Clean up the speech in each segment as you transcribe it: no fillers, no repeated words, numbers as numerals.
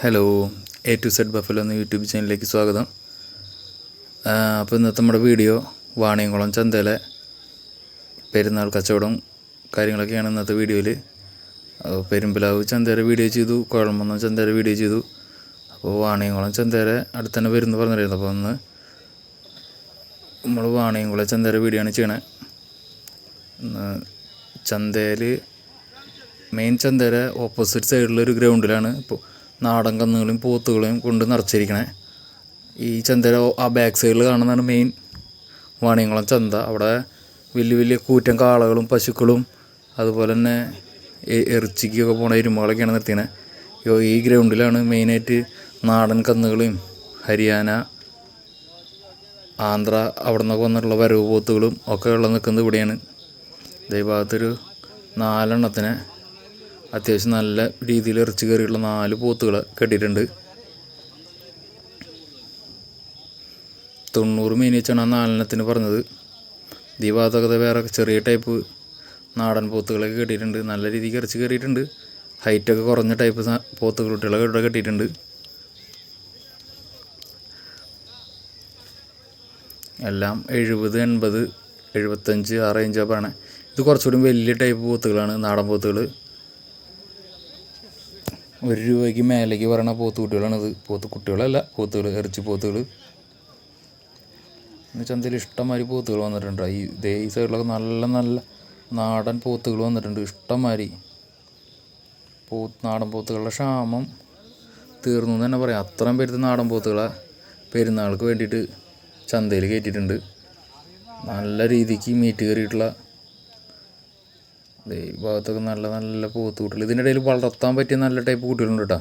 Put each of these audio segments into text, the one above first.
Hello, A to Z buffalo എന്ന YouTube ചാനലിലേക്ക് സ്വാഗതം. അപ്പോൾ ഇന്നത്തെ നമ്മുടെ വീഡിയോ വാണിയംകുളം ചന്തയിലെ പെരുന്നാൾ കച്ചവടം കാര്യങ്ങളൊക്കെയാണ് ഇന്നത്തെ വീഡിയോയിൽ. പെരുമ്പലാവ് ചന്തയുടെ വീഡിയോ ചെയ്തു, കുഴൽമന്നം ചന്തയുടെ വീഡിയോ ചെയ്തു. അപ്പോൾ വാണിയംകുളം ചന്തയുടെ അടുത്ത് തന്നെ വരുന്നു പറഞ്ഞിരുന്നു. അപ്പോൾ ഒന്ന് നമ്മൾ വാണിയംകുളം ചന്തയുടെ വീഡിയോ ആണ് ചെയ്യണേ. ചന്തയിൽ മെയിൻ ചന്തയുടെ ഓപ്പോസിറ്റ് സൈഡിലൊരു ഗ്രൗണ്ടിലാണ് ഇപ്പോൾ നാടൻ കന്നുകളെയും പോത്തുകളെയും കൊണ്ട് നിറച്ചിരിക്കണേ. ഈ ചന്തയുടെ ആ ബാക്ക് സൈഡിൽ കാണുന്നതാണ് മെയിൻ വാണിയംകുളം ചന്ത. അവിടെ വലിയ വലിയ കൂറ്റൻ കാളകളും പശുക്കളും അതുപോലെ തന്നെ ഇറച്ചിക്കൊക്കെ പോണ എരുമകളൊക്കെയാണ് നിർത്തിയത്. ഈ ഗ്രൗണ്ടിലാണ് മെയിനായിട്ട് നാടൻ കന്നുകളെയും ഹരിയാന, ആന്ധ്ര അവിടെ നിന്നൊക്കെ വന്നിട്ടുള്ള വരവ് പോത്തുകളും ഒക്കെ ഉള്ള നിൽക്കുന്നത് ഇവിടെയാണ്. ഈ ഭാഗത്തൊരു 4 എണ്ണത്തിന് അത്യാവശ്യം നല്ല രീതിയിൽ ഇറച്ചി കയറിയിട്ടുള്ള 4 പോത്തുകൾ കെട്ടിയിട്ടുണ്ട്. 90 മീൻ വെച്ചാണ് ആ 4 എണ്ണത്തിന് പറഞ്ഞത്. ഈ ഭാഗത്തൊക്കെ വേറെ ചെറിയ ടൈപ്പ് നാടൻ പോത്തുകളൊക്കെ കെട്ടിയിട്ടുണ്ട്. നല്ല രീതിക്ക് ഇറച്ചി കയറിയിട്ടുണ്ട്. ഹൈറ്റൊക്കെ കുറഞ്ഞ ടൈപ്പ് പോത്തുകൾ കുട്ടികളൊക്കെ ഇവിടെ കെട്ടിയിട്ടുണ്ട്. എല്ലാം 70, 80, 75 ആ റേഞ്ചാണ് പറയണേ. ഇത് കുറച്ചുകൂടി വലിയ ടൈപ്പ് പോത്തുകളാണ്, നാടൻ പോത്തുകൾ. 1 രൂപയ്ക്ക് മേലേക്ക് പറയണ പോത്തുകുട്ടികളാണിത്. പോത്തുകുട്ടികളല്ല, പോത്തുകൾ, ഇറച്ചി പോത്തുകൾ. ഇന്ന് ചന്തയിൽ ഇഷ്ടംമാതിരി പോത്തുകൾ വന്നിട്ടുണ്ട്. ഈ സൈഡിലൊക്കെ നല്ല നല്ല നാടൻ പോത്തുകൾ വന്നിട്ടുണ്ട്. ഇഷ്ടംമാതിരി നാടൻ പോത്തുകളുടെ ക്ഷാമം തീർന്നു എന്ന് തന്നെ പറയാം. അത്രയും പേരുത്ത് നാടൻ പോത്തുകളെ പെരുന്നാൾക്ക് വേണ്ടിയിട്ട് ചന്തയിൽ കയറ്റിയിട്ടുണ്ട്. നല്ല രീതിക്ക് മീറ്റ് കയറിയിട്ടുള്ള ഈ ഭാഗത്തൊക്കെ നല്ല നല്ല പോത്തുകുട്ടികൾ. ഇതിൻ്റെ ഇടയിൽ വളർത്താൻ പറ്റിയ നല്ല ടൈപ്പ് കുട്ടികളുണ്ട് കേട്ടോ.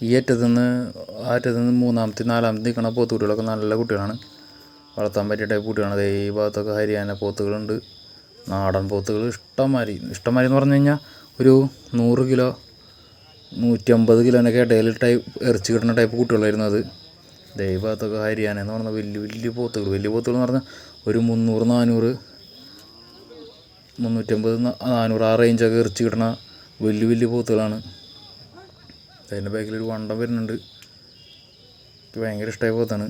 ഈ അറ്റത്തുനിന്ന് മൂന്നാമത്തെ 4ാമത്തെ നിൽക്കണ പോത്തുകുട്ടികളൊക്കെ നല്ല കുട്ടികളാണ്, വളർത്താൻ പറ്റിയ ടൈപ്പ് കുട്ടികളാണ്. ഈ ഭാഗത്തൊക്കെ ഹരിയാന പോത്തുകളുണ്ട്, നാടൻ പോത്തുകൾ ഇഷ്ടംമാതിരി എന്ന് പറഞ്ഞു കഴിഞ്ഞാൽ ഒരു 100 കിലോ 150 കിലോനൊക്കെ ഇടയിൽ ഇറച്ചി കിട്ടുന്ന ടൈപ്പ് കുട്ടികളായിരുന്നു അത്. ഈ ഭാഗത്തൊക്കെ ഹരിയാന എന്ന് പറഞ്ഞാൽ വലിയ വലിയ പോത്തുകൾ എന്ന് പറഞ്ഞാൽ ഒരു 300, 400, 350, 400 ആ റേഞ്ചൊക്കെ ഇറച്ചി കിട്ടണ വലിയ പോത്തുകളാണ്. അതിൻ്റെ ബാക്കിലൊരു വണ്ടം വരുന്നുണ്ട്. എനിക്ക് ഭയങ്കര ഇഷ്ടമായ പോത്താണ്.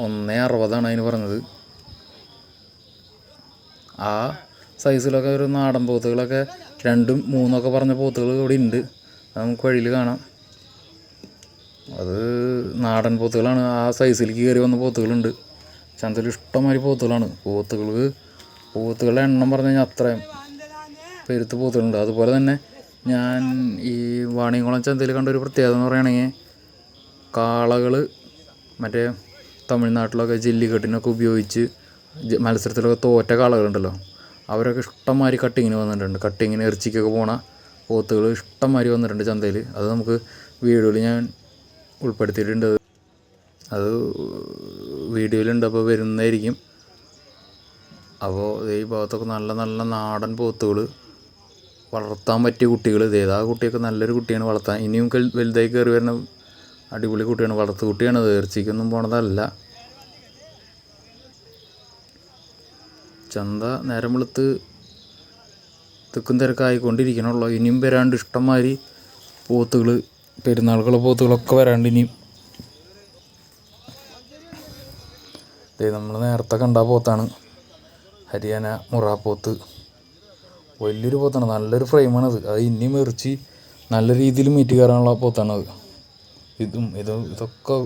160 അതിന് പറഞ്ഞത്. ആ സൈസിലൊക്കെ ഒരു നാടൻ പോത്തുകളൊക്കെ 2, 3 പറഞ്ഞ പോത്തുകൾ ഇവിടെ ഉണ്ട്. അത് നമുക്ക് വഴിയിൽ കാണാം. അത് നാടൻ പോത്തുകളാണ്. ആ സൈസിലേക്ക് കയറി വന്ന പോത്തുകളുണ്ട്. ചന്തയിൽ ഇഷ്ടംമാതിരി പോത്തുകളാണ്. പോത്തുകളുടെ എണ്ണം പറഞ്ഞു കഴിഞ്ഞാൽ അത്രയും പെരുത്ത് പോത്തുകളുണ്ട്. അതുപോലെ തന്നെ ഞാൻ ഈ വാണിയംകുളം ചന്തയിൽ കണ്ട ഒരു പ്രത്യേകത എന്ന് പറയുകയാണെങ്കിൽ കാളകൾ മറ്റേ തമിഴ്നാട്ടിലൊക്കെ ജല്ലിക്കെട്ടിനൊക്കെ ഉപയോഗിച്ച് മത്സരത്തിലൊക്കെ തോറ്റ കാളകളുണ്ടല്ലോ, അവരൊക്കെ ഇഷ്ടംമാതിരി കട്ടിങ്ങിന് വന്നിട്ടുണ്ട്. കട്ടിങ്ങിന് ഇറച്ചിക്കൊക്കെ പോണ പോത്തുകൾ ഇഷ്ടംമാതിരി വന്നിട്ടുണ്ട് ചന്തയിൽ. അത് നമുക്ക് വീഡിയോയിൽ ഞാൻ ഉൾപ്പെടുത്തിയിട്ടുണ്ട്. അത് വീഡിയോയിലുണ്ട്, അപ്പോൾ വരുന്നതായിരിക്കും. അപ്പോൾ ഈ ഭാഗത്തൊക്കെ നല്ല നല്ല നാടൻ പോത്തുകൾ, വളർത്താൻ പറ്റിയ കുട്ടികൾ. ആ കുട്ടിയൊക്കെ നല്ലൊരു കുട്ടിയാണ് വളർത്താൻ. ഇനിയും വലുതായി കയറി വരുന്ന അടിപൊളി കുട്ടിയാണ്, വളർത്തു കുട്ടിയാണ്. ഇറച്ചിക്കൊന്നും പോണതല്ല. ചന്ത നേരം വെളുത്ത് തിക്കും തിരക്കായിക്കൊണ്ടിരിക്കണുള്ളൂ. ഇനിയും വരാണ്ട് ഇഷ്ടംമാതിരി പോത്തുകൾ, പെരുന്നാളുകളുടെ പോത്തുകളൊക്കെ വരാണ്ട് ഇനിയും. നമ്മൾ നേരത്തെ കണ്ട പോത്താണ് ഹരിയാന മുറ പോത്ത്. വലിയൊരു പോത്താണ്, നല്ലൊരു ഫ്രെയിമാണത്. അത് ഇനിയും ഇറച്ചി നല്ല രീതിയിൽ മീറ്റ് കയറാനുള്ള പോത്താണത്. ഇതൊക്കെ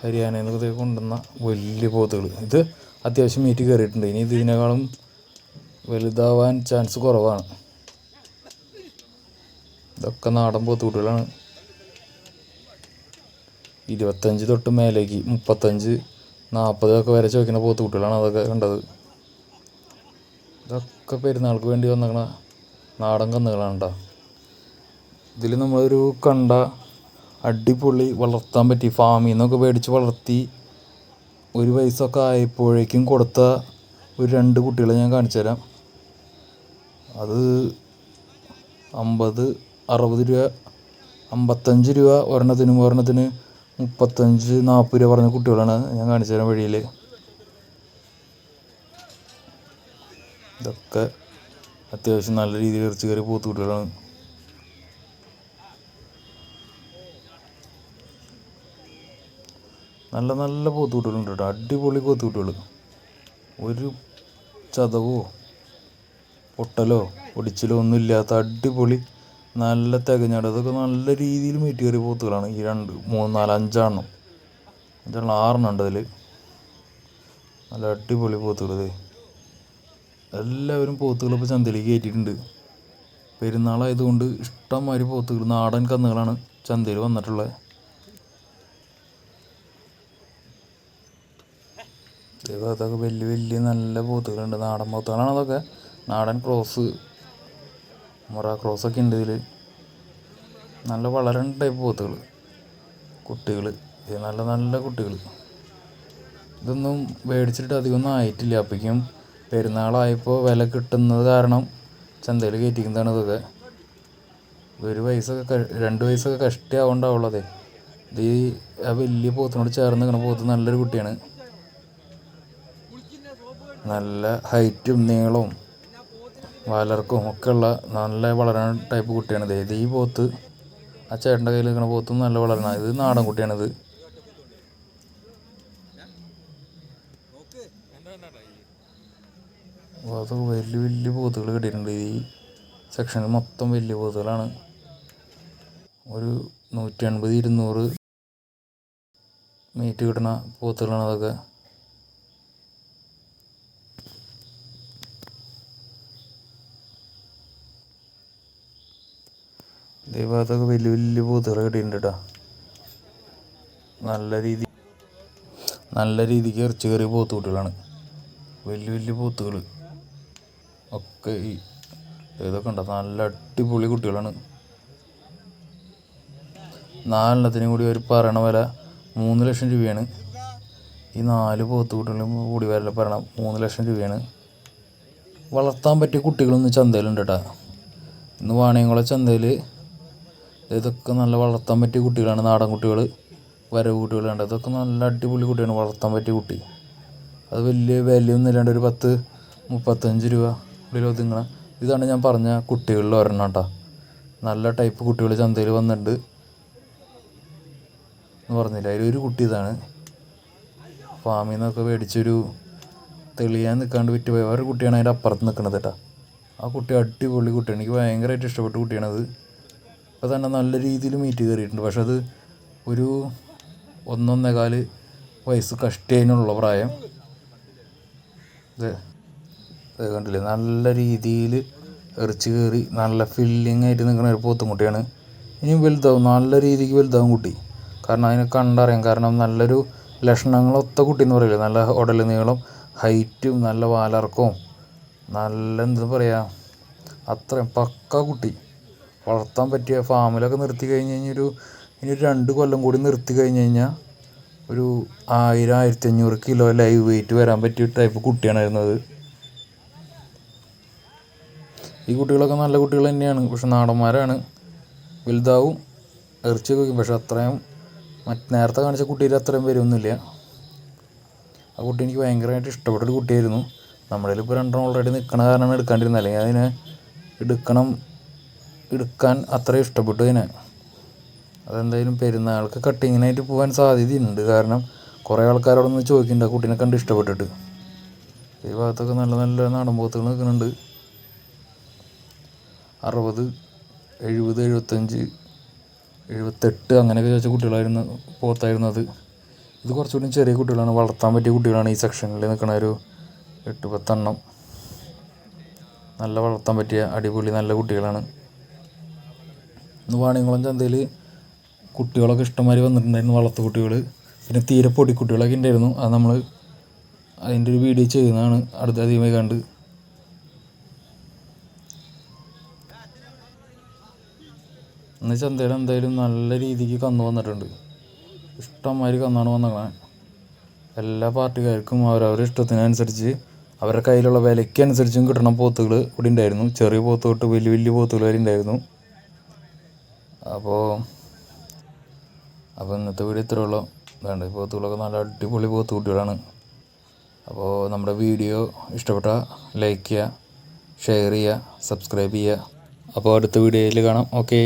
ഹരിയാനയിൽ നിന്നൊക്കെ കൊണ്ടുവന്ന വലിയ പോത്തുകൾ. ഇത് അത്യാവശ്യം മീറ്റ് കയറിയിട്ടുണ്ട്. ഇനി ഇതിനേക്കാളും വലുതാവാൻ ചാൻസ് കുറവാണ്. ഇതൊക്കെ നാടൻ പോത്തുകുട്ടികളാണ്. 25 തൊട്ട് മേലേക്ക് 35, 40 വരെ ചോദിക്കുന്ന പോത്തുകുട്ടികളാണ് അതൊക്കെ കണ്ടത്. ഇതൊക്കെ പെരുന്നാൾക്ക് വേണ്ടി വന്നിരിക്കണ നാടൻ കന്നുകളാണ് കേട്ടോ. ഇതിൽ നമ്മളൊരു കണ്ട അടിപൊളി വളർത്താൻ പറ്റി ഫാമിൽ നിന്നൊക്കെ മേടിച്ച് വളർത്തി 1 വയസ്സൊക്കെ ആയപ്പോഴേക്കും കൊടുത്ത ഒരു 2 കുട്ടികളെ ഞാൻ കാണിച്ചു തരാം. അത് 50, 60 രൂപ, 55 രൂപ ഒരെണ്ണത്തിന് 35, 40 രൂപ പറഞ്ഞ കുട്ടികളാണ്. ഞാൻ കാണിച്ചു തരാൻ വഴിയിൽ. ഇതൊക്കെ അത്യാവശ്യം നല്ല രീതിയിൽ ഇറച്ചി കയറി പോത്തുകുട്ടികളാണ്. നല്ല നല്ല പോത്തുകുട്ടികളുണ്ട് കേട്ടോ, അടിപൊളി പോത്തുകുട്ടികൾ. ഒരു ചതവോ പൊട്ടലോ ഒടിച്ചിലോ ഒന്നും ഇല്ലാത്ത അടിപൊളി നല്ല തികഞ്ഞാട്. അതൊക്കെ നല്ല രീതിയിൽ മീറ്റ് കയറിയ പോത്തുകളാണ്. ഈ 2, 3, 4, 5 6 ഉണ്ട് അതിൽ. നല്ല അടിപൊളി പോത്തുകൾ. എല്ലാവരും പോത്തുകൾ ഇപ്പോൾ ചന്തയിലേക്ക് കയറ്റിയിട്ടുണ്ട്. പെരുന്നാളായതുകൊണ്ട് ഇഷ്ടംമാതിരി പോത്തുകൾ, നാടൻ കന്നുകളാണ് ചന്തയിൽ വന്നിട്ടുള്ളത്. അതൊക്കെ വലിയ വലിയ നല്ല പോത്തുകളുണ്ട്. നാടൻ പോത്തുകളാണ് അതൊക്കെ. നാടൻ ക്രോസ്, മുറ ക്രോസൊക്കെ ഉണ്ട് ഇതിൽ. നല്ല വളരണ ടൈപ്പ് പോത്തുകൾ, കുട്ടികൾ, നല്ല നല്ല കുട്ടികൾ. ഇതൊന്നും മേടിച്ചിട്ട് അധികമൊന്നും ആയിട്ടില്ല. അപ്പോഴേക്കും പെരുന്നാളായപ്പോൾ വില കിട്ടുന്നത് കാരണം ചന്തയിൽ കയറ്റിക്കുന്നതാണ് ഇതൊക്കെ. 1 വയസ്സൊക്കെ 2 വയസ്സൊക്കെ കഷ്ടിയാവുണ്ടാവുള്ളതേ. ഇത് ആ വലിയ പോത്തിനോട് ചേർന്ന് നിൽക്കുന്ന പോത്ത് നല്ലൊരു കുട്ടിയാണ്. നല്ല ഹൈറ്റും നീളവും വാലർക്കും ഒക്കെ ഉള്ള നല്ല വളരണ ടൈപ്പ് കുട്ടിയാണിത്. ഇത് ഈ പോത്ത് ആ ചേട്ടൻ്റെ കയ്യിൽ നിൽക്കുന്ന പോത്തും നല്ല വളരണ. ഇത് നാടൻ കുട്ടിയാണിത്. അത് വലിയ വലിയ പോത്തുകൾ കിട്ടിയിട്ടുണ്ട്. ഈ സെക്ഷനിൽ മൊത്തം വലിയ പോത്തുകളാണ്. ഒരു 180-200 മീറ്റ് കിട്ടുന്ന പോത്തുകളാണ് അതൊക്കെ. ഇതേ ഭാഗത്തൊക്കെ വലിയ വലിയ പോത്തുകൾ കിട്ടിയിട്ടുണ്ട് കേട്ടോ. നല്ല രീതിക്ക് ഇറച്ചി കയറിയ പോത്തുകുട്ടികളാണ്. വലിയ വലിയ പോത്തുകൾ ഒക്കെ ഇതൊക്കെ ഉണ്ടോ, നല്ല അടിപൊളി കുട്ടികളാണ്. 4 കൂടി ഒരു പറയണ വില 3 ലക്ഷം രൂപയാണ്. ഈ 4 പോത്തുകുട്ടികളും കൂടി വില പറയണ 3 ലക്ഷം രൂപയാണ്. വളർത്താൻ പറ്റിയ കുട്ടികളൊന്നും ചന്തയിലുണ്ട് കേട്ടോ. ഇന്ന് വാണിയംകുളം ചന്തയിൽ ഇതൊക്കെ നല്ല വളർത്താൻ പറ്റിയ കുട്ടികളാണ്. നാടൻ കുട്ടികൾ, വരവ് കുട്ടികളുണ്ട്. അതൊക്കെ നല്ല അടിപൊളി കുട്ടിയാണ്, വളർത്താൻ പറ്റിയ കുട്ടി. അത് വലിയ വിലയൊന്നും ഇല്ലാണ്ട് ഒരു 10-35 രൂപ ഉള്ളിൽ ഒതുങ്ങണം. ഇതാണ് ഞാൻ പറഞ്ഞ കുട്ടികളിൽ ഒരെണ്ണം കേട്ടോ. നല്ല ടൈപ്പ് കുട്ടികൾ ചന്തയിൽ വന്നിട്ടുണ്ട് എന്ന് പറഞ്ഞില്ല. അതിലൊരു കുട്ടി ഇതാണ്. ഫാമിൽ നിന്നൊക്കെ മേടിച്ചൊരു തെളിയാൻ നിൽക്കാണ്ട് വിറ്റ് പോയ ഒരു കുട്ടിയാണ് അതിൻ്റെ അപ്പുറത്ത് നിൽക്കുന്നത് കേട്ടോ. ആ കുട്ടി അടിപൊളി കുട്ടിയാണ്. എനിക്ക് ഭയങ്കരമായിട്ട് ഇഷ്ടപ്പെട്ട കുട്ടിയാണത്. അപ്പോൾ തന്നെ നല്ല രീതിയിൽ മീറ്റ് കയറിയിട്ടുണ്ട്. പക്ഷെ അത് ഒരു 1-1.25 വയസ്സ് കഷ്ടിയതിനുള്ള പ്രായം. ഇത് കണ്ടില്ലേ, നല്ല രീതിയിൽ ഇറച്ചി കയറി നല്ല ഫില്ലിങ് ആയിട്ട് നിൽക്കുന്ന ഒരു പോത്തുംകുട്ടിയാണ്. ഇനിയും വലുതാവും, നല്ല രീതിക്ക് വലുതാവും കുട്ടി. കാരണം അതിനെ കണ്ടറിയാം. കാരണം നല്ലൊരു ലക്ഷണങ്ങളൊത്ത കുട്ടി എന്ന് പറയില്ല. നല്ല ഉടൽ നീളം, ഹൈറ്റും നല്ല വാലർക്കവും നല്ല എന്താ പറയുക, അത്രയും പക്ക കുട്ടി. വളർത്താൻ പറ്റിയ ഫാമിലൊക്കെ നിർത്തി കഴിഞ്ഞ് കഴിഞ്ഞാൽ ഇനി 2 കൊല്ലം കൂടി നിർത്തി കഴിഞ്ഞ് കഴിഞ്ഞാൽ ഒരു 1000-1500 കിലോ ലൈവ് വെയിറ്റ് വരാൻ പറ്റിയ ടൈപ്പ് കുട്ടിയാണായിരുന്നത്. ഈ കുട്ടികളൊക്കെ നല്ല കുട്ടികൾ തന്നെയാണ്. പക്ഷെ നാടന്മാരാണ്. വലുതാവും, ഇറച്ചി വയ്ക്കും. പക്ഷെ അത്രയും നേരത്തെ കാണിച്ച കുട്ടിയിൽ അത്രയും വരുമൊന്നുമില്ല. ആ കുട്ടി എനിക്ക് ഭയങ്കരമായിട്ട് ഇഷ്ടപ്പെട്ടൊരു കുട്ടിയായിരുന്നു. നമ്മുടെ ഇപ്പോൾ 2 ഓൾറെഡി നിൽക്കണ കാരണമാണ് എടുക്കാണ്ടിരുന്നത്. അല്ലെങ്കിൽ അതിനെ എടുക്കാൻ അത്രയും ഇഷ്ടപ്പെട്ടു അതിനെ. അതെന്തായാലും പെരുന്നാൾക്ക് കട്ടിങ്ങിനായിട്ട് പോകാൻ സാധ്യതയുണ്ട്. കാരണം കുറേ ആൾക്കാരോടൊന്ന് ചോദിക്കുന്നുണ്ട് ആ കുട്ടീനെ കണ്ട് ഇഷ്ടപ്പെട്ടിട്ട്. ഈ ഭാഗത്തൊക്കെ നല്ല നല്ല നാടൻ പോത്തുകൾ നിൽക്കുന്നുണ്ട്. 60, 70, 75, 78 അങ്ങനെയൊക്കെ ചോദിച്ച കുട്ടികളായിരുന്നു പോത്തായിരുന്നത്. ഇത് കുറച്ചുകൂടി ചെറിയ കുട്ടികളാണ്, വളർത്താൻ പറ്റിയ കുട്ടികളാണ്. ഈ സെക്ഷനിൽ നിൽക്കണ ഒരു 8-10 എണ്ണം നല്ല വളർത്താൻ പറ്റിയ അടിപൊളി നല്ല കുട്ടികളാണ്. ഇന്ന് വാണിയംകുളം ചന്തയിൽ കുട്ടികളൊക്കെ ഇഷ്ടംമാതിരി വന്നിട്ടുണ്ടായിരുന്നു, വളർത്തു കുട്ടികൾ. പിന്നെ തീരെ പൊടിക്കുട്ടികളൊക്കെ ഉണ്ടായിരുന്നു. അത് നമ്മൾ അതിൻ്റെ ഒരു വീഡിയോ ചെയ്യുന്നതാണ് അധികമായി കണ്ട്. ഇന്ന് ചന്തയിൽ എന്തായാലും നല്ല രീതിക്ക് കന്ന് വന്നിട്ടുണ്ട്. ഇഷ്ടംമാതിരി കന്നാണ് വന്നേക്കണേ. എല്ലാ പാർട്ടിക്കാർക്കും അവരവരുടെ ഇഷ്ടത്തിനനുസരിച്ച് അവരുടെ കയ്യിലുള്ള വിലയ്ക്കനുസരിച്ചും കിട്ടണ പോത്തുകൾ ഇവിടെ ഉണ്ടായിരുന്നു. ചെറിയ പോത്ത് തൊട്ട് വലിയ വലിയ പോത്തുകൾ വരെ ഉണ്ടായിരുന്നു. അപ്പോൾ ഇന്നത്തെ വീഡിയോ ഇത്രയേ ഉള്ളൂ. വേണ്ട, ഈ പോത്തുകളൊക്കെ നല്ല അടിപൊളി പോത്ത് കുട്ടികളാണ്. അപ്പോൾ നമ്മുടെ വീഡിയോ ഇഷ്ടപ്പെട്ടാൽ ലൈക്ക് ചെയ്യുക, ഷെയർ ചെയ്യുക, സബ്സ്ക്രൈബ് ചെയ്യുക. അപ്പോൾ അടുത്ത വീഡിയോയിൽ കാണാം. ഓക്കേ.